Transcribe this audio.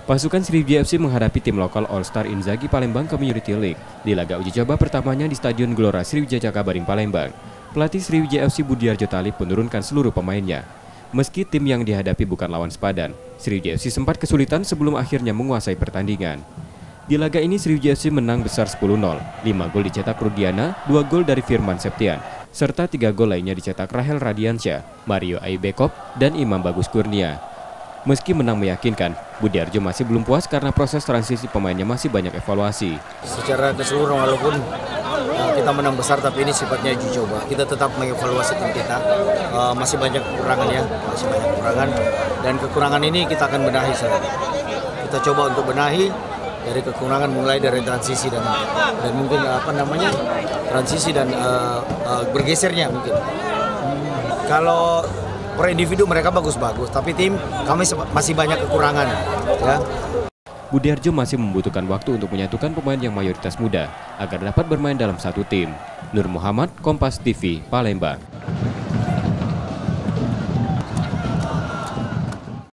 Pasukan Sriwijaya FC menghadapi tim lokal All Star Inzaghi Palembang Community League di laga uji coba pertamanya di Stadion Gelora Sriwijaya Jakabaring Palembang. Pelatih Sriwijaya FC Budiarjo Talib menurunkan seluruh pemainnya. Meski tim yang dihadapi bukan lawan sepadan, Sriwijaya FC sempat kesulitan sebelum akhirnya menguasai pertandingan. Di laga ini Sriwijaya FC menang besar 10-0, 5 gol dicetak Rudiana, 2 gol dari Firman Septian, serta 3 gol lainnya dicetak Rahel Radiansyah, Mario Aibekop, dan Imam Bagus Kurnia. Meski menang meyakinkan, Budiarjo masih belum puas karena proses transisi pemainnya masih banyak evaluasi. Secara keseluruhan walaupun kita menang besar tapi ini sifatnya uji coba. Kita tetap mengevaluasi tim kita. Masih banyak kekurangan ya, masih banyak kekurangan. Dan kekurangan ini kita akan benahi. Kita coba untuk benahi dari kekurangan mulai dari transisi dan mungkin transisi dan bergesernya mungkin. Kalau per individu mereka bagus-bagus, tapi tim kami masih banyak kekurangan. Ya. Budiarjo masih membutuhkan waktu untuk menyatukan pemain yang mayoritas muda agar dapat bermain dalam satu tim. Nur Muhammad, Kompas TV, Palembang.